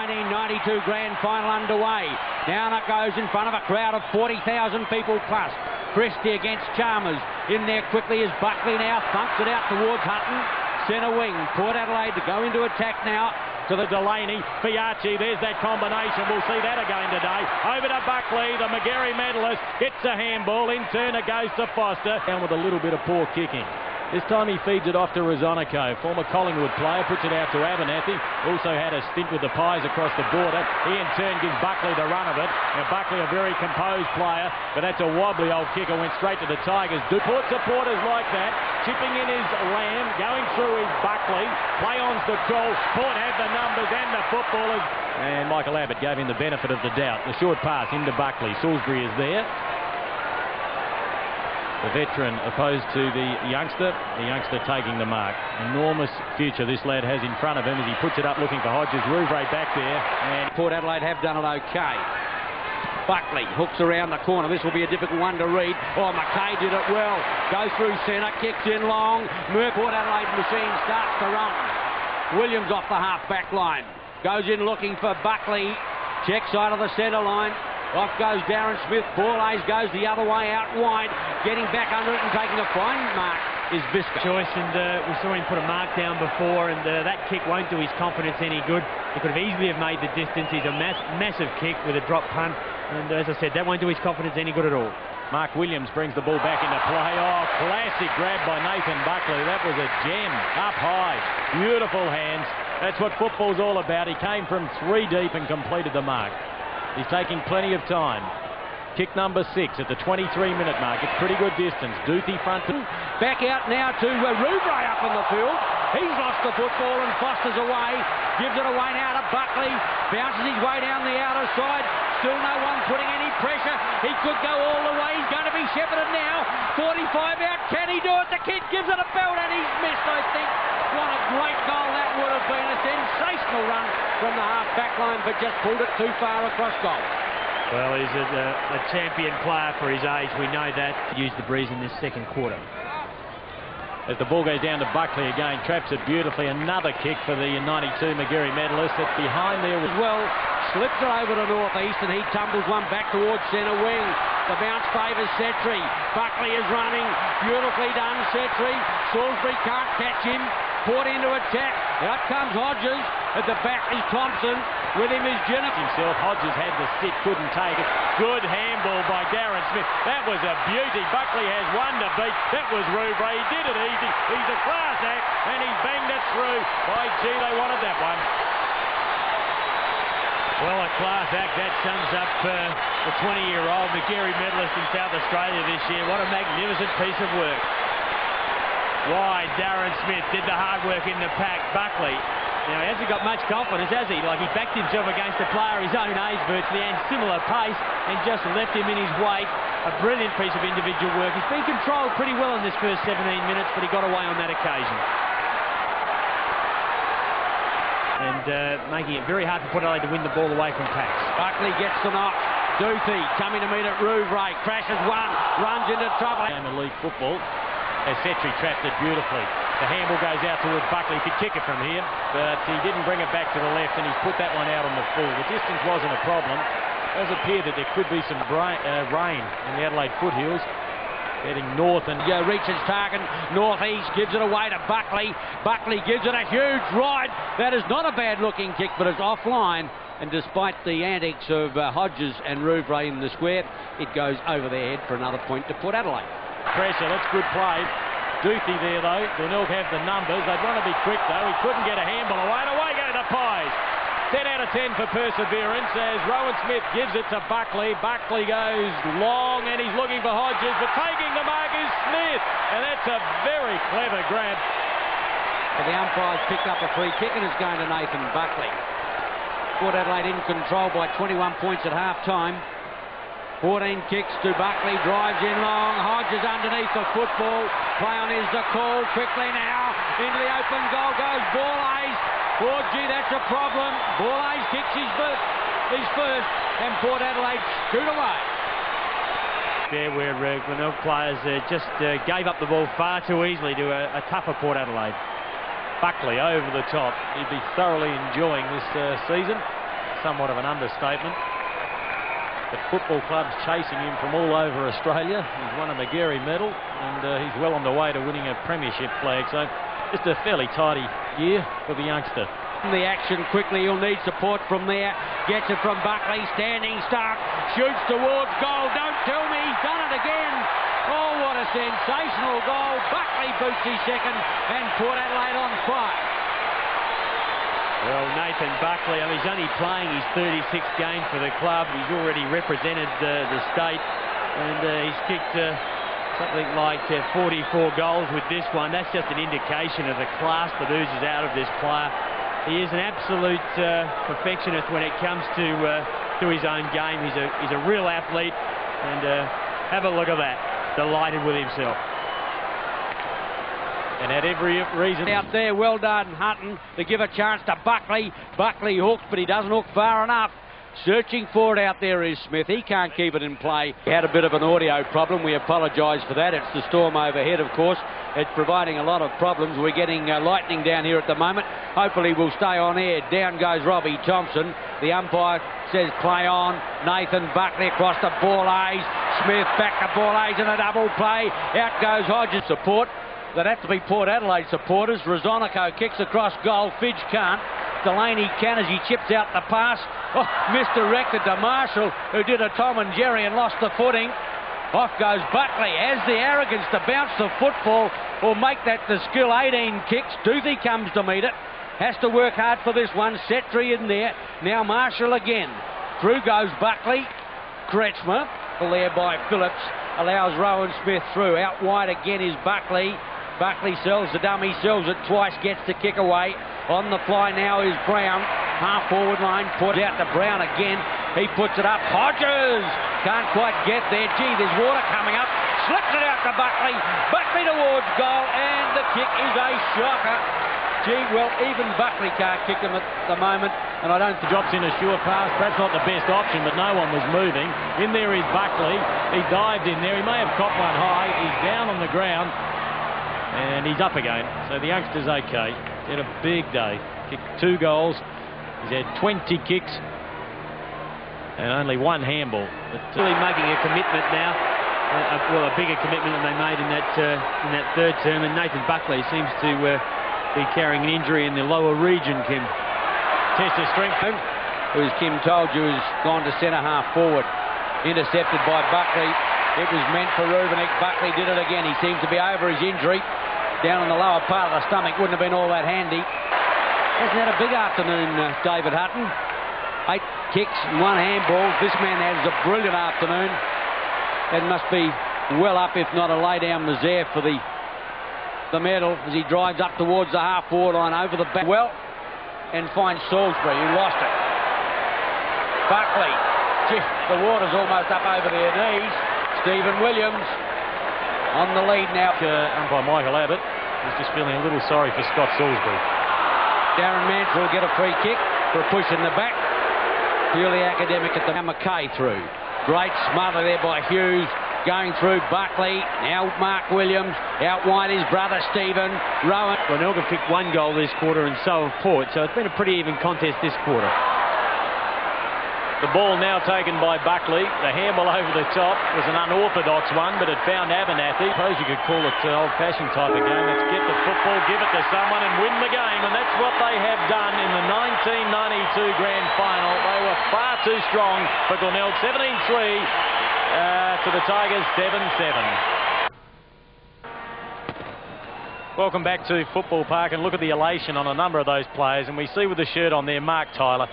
1992 Grand Final underway. Down it goes in front of a crowd of 40,000 people plus. Christie against Chalmers. In there quickly is Buckley now. Thumps it out towards Hutton. Centre wing. Port Adelaide to go into attack now. To the Delaney. Fiachi, there's that combination. We'll see that again today. Over to Buckley, the Magarey medalist. Gets a handball. In turn it goes to Foster. Down with a little bit of poor kicking. This time he feeds it off to Rosonico, former Collingwood player, puts it out to Abernathy. Also had a stint with the Pies across the border. He in turn gives Buckley the run of it. Now Buckley, a very composed player, but that's a wobbly old kicker, went straight to the Tigers. Port supporters like that. Chipping in his Lamb, going through his Buckley. Play-on's the call. Port have the numbers and the footballers. And Michael Abbott gave him the benefit of the doubt. The short pass into Buckley. Salisbury is there. The veteran opposed to the youngster taking the mark. Enormous future this lad has in front of him as he puts it up looking for Hodges. Rouvray back there, and Port Adelaide have done it okay. Buckley hooks around the corner. This will be a difficult one to read. Oh, McKay did it well. Goes through centre, kicks in long. Port Adelaide machine starts to run. Williams off the half-back line. Goes in looking for Buckley. Check side of the centre line. Off goes Darren Smith. Borlays goes the other way out wide. Getting back under it and taking a fine mark is Visca. Choice, and we saw him put a mark down before, and that kick won't do his confidence any good. He could have easily have made the distance. He's a massive kick with a drop punt, and as I said, that won't do his confidence any good at all. Mark Williams brings the ball back into play. Oh, classic grab by Nathan Buckley. That was a gem. Up high. Beautiful hands. That's what football's all about. He came from 3 deep and completed the mark. He's taking plenty of time. Kick number 6 at the 23-minute mark. It's pretty good distance. Duthie front. Back out now to Rouvray up in the field. He's lost the football and Foster's away. Gives it away now to Buckley. Bounces his way down the outer side. Still no one putting any pressure. He could go all the way. He's going to be shepherded now. 45 out. Can he do it? The kid gives it a belt and he's missed, I think. What a great goal that would have been. A sensational run from the half-back line, but just pulled it too far across goal. Well, he's a champion player for his age. We know that. Used the breeze in this second quarter. As the ball goes down to Buckley again, traps it beautifully. Another kick for the 92 Magarey medalist. That's behind there as well. Slips it over to North East and he tumbles one back towards centre wing. The bounce favours Setri. Buckley is running. Beautifully done, Setri. Salisbury can't catch him. Port into attack. Out comes Hodges. At the back is Thompson. With him is Jenner. Himself. Hodges had the stick, couldn't take it. Good handball by Darren Smith. That was a beauty. Buckley has one to beat. That was Rouvray. He did it easy. He's a class act and he banged it through. By gee, they wanted that one. Well, a class act. That sums up the 20-year-old Magarey medalist in South Australia this year. What a magnificent piece of work. Wide, Darren Smith did the hard work in the pack. Buckley, now he hasn't got much confidence, has he? Like, he backed himself against a player his own age virtually and similar pace and just left him in his wake. A brilliant piece of individual work. He's been controlled pretty well in this first 17 minutes, but he got away on that occasion. And making it very hard for Port Adelaide to win the ball away from packs. Buckley gets the knock. Duthie coming to meet at Rouvray. Crashes one, runs into trouble. Game of league football. As Setri trapped it beautifully. The handball goes out towards Buckley. He could kick it from here, but he didn't bring it back to the left, and he's put that one out on the full. The distance wasn't a problem. It does appear that there could be some rain in the Adelaide foothills. Heading north and reaches target. Northeast gives it away to Buckley. Buckley gives it a huge ride. That is not a bad looking kick, but it's offline. And despite the antics of Hodges and Rouvray in the square, it goes over their head for another point to Port Adelaide. Pressure, that's good play. Duthie there though. Glenelg have the numbers. They'd want to be quick though. He couldn't get a handball away. And away go the Pies. 10 out of 10 for perseverance as Rowan Smith gives it to Buckley. Buckley goes long and he's looking for Hodges, but taking the mark is Smith. And that's a very clever grab. The umpires picked up a free kick and it's going to Nathan Buckley. Port Adelaide in control by 21 points at half-time. 14 kicks to Buckley, drives in long, Hodges underneath the football. Play on is the call, quickly now, into the open goal goes Borlays. Oh gee, that's a problem. Borlays kicks his first, and Port Adelaide scoot away. There where Glenelg players just gave up the ball far too easily to a tougher Port Adelaide. Buckley over the top. He'd be thoroughly enjoying this season. somewhat of an understatement. But football clubs chasing him from all over Australia. He's won a Magarey Medal, and he's well on the way to winning a premiership flag. So just a fairly tidy year for the youngster. The action quickly, he'll need support from there. Gets it from Buckley, standing stark, shoots towards goal. Don't tell me he's done it again. Oh, what a sensational goal. Buckley boots his second, and Port Adelaide on fire. Well, Nathan Buckley, I mean, he's only playing his 36th game for the club. He's already represented the state, and he's kicked something like 44 goals with this one. That's just an indication of the class that oozes out of this player. He is an absolute perfectionist when it comes to his own game. He's a real athlete, and have a look at that. Delighted with himself. And had every reason. Out there, well done, Hutton, to give a chance to Buckley. Buckley hooks, but he doesn't hook far enough. Searching for it out there is Smith. He can't keep it in play. He had a bit of an audio problem. We apologise for that. It's the storm overhead, of course. It's providing a lot of problems. We're getting lightning down here at the moment. Hopefully we'll stay on air. Down goes Robbie Thompson. The umpire says play on. Nathan Buckley across the ball A's. Smith back to ball A's and a double play. Out goes Hodges. Support. That have to be Port Adelaide supporters. Rosonico kicks across goal. Fidge can't. Delaney can as he chips out the pass. Oh, misdirected to Marshall, who did a Tom and Jerry and lost the footing. Off goes Buckley. Has the arrogance to bounce the football or make that the skill. 18 kicks. Doothie comes to meet it. Has to work hard for this one. Setry in there. Now Marshall again. Through goes Buckley. Kretschmer. There by Phillips. Allows Rowan Smith through. Out wide again is Buckley. Buckley sells the dummy, sells it twice, gets the kick away. On the fly now is Brown. Half forward line, put out to Brown again. He puts it up. Hodges can't quite get there. Gee, there's water coming up. Slips it out to Buckley. Buckley towards goal, and the kick is a shocker. Gee, well, even Buckley can't kick them at the moment, and I don't think drops in a sure pass. Perhaps not the best option, but no one was moving. In there is Buckley. He dived in there. He may have copped one high. He's down on the ground. And he's up again, so the youngster's okay. He had a big day. Kicked 2 goals. He's had 20 kicks and only 1 handball. But really making a commitment now. Well, a bigger commitment than they made in that third term. And Nathan Buckley seems to be carrying an injury in the lower region, Kim. Test of strength. Who's Kim told you has gone to centre half forward. Intercepted by Buckley. It was meant for Rubenik. Buckley did it again. He seemed to be over his injury. Down in the lower part of the stomach. Wouldn't have been all that handy. Hasn't had a big afternoon, David Hutton. 8 kicks and 1 handball. This man has a brilliant afternoon. It must be well up, if not a lay-down misère for the medal as he drives up towards the half-forward line over the back. Well, and finds Salisbury, who lost it. Buckley. Gee, the water's almost up over their knees. Stephen Williams on the lead now. Umpire Michael Abbott is just feeling a little sorry for Scott Salisbury. Darren Mansell will get a free kick for a push in the back. Purely academic at the McKay through. Great smother there by Hughes. Going through Buckley. Now Mark Williams. Out wide his brother Stephen. Rowan. Glenelg have kicked 1 goal this quarter and so have Port. So it's been a pretty even contest this quarter. The ball now taken by Buckley. The handball over the top was an unorthodox one, but it found Abernathy. I suppose you could call it an old-fashioned type of game. Let's get the football, give it to someone and win the game. And that's what they have done in the 1992 Grand Final. They were far too strong for Glenelg. 17-3 to the Tigers, 7-7. Welcome back to Football Park, and look at the elation on a number of those players. And we see with the shirt on there, Mark Tyler.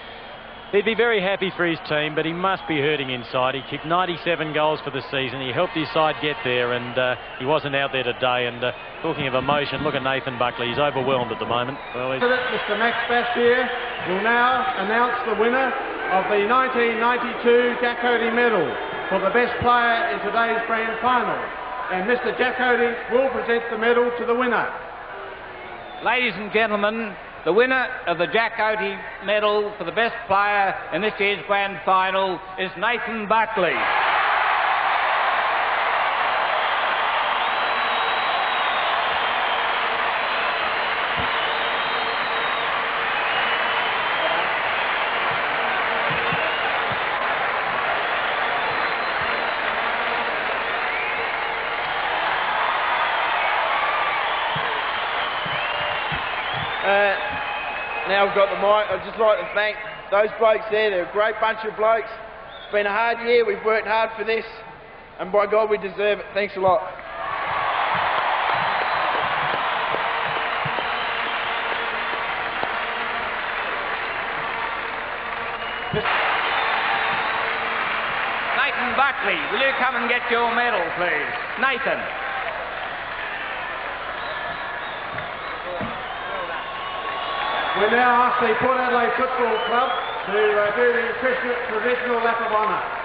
He'd be very happy for his team, but he must be hurting inside. He kicked 97 goals for the season. He helped his side get there, and he wasn't out there today. And talking of emotion, look at Nathan Buckley. He's overwhelmed at the moment. Well, Mr. Max Bastier will now announce the winner of the 1992 Jack Oatey Medal for the best player in today's Grand Final. And Mr. Jack Oatey will present the medal to the winner. Ladies and gentlemen, the winner of the Jack Oatey Medal for the best player in this year's Grand Final is Nathan Buckley. now I've got the mic, I'd just like to thank those blokes there. They're a great bunch of blokes. It's been a hard year. We've worked hard for this, and by God, we deserve it. Thanks a lot. Nathan Buckley, will you come and get your medal, please? Nathan. We now ask the Port Adelaide Football Club to do the traditional lap of honour.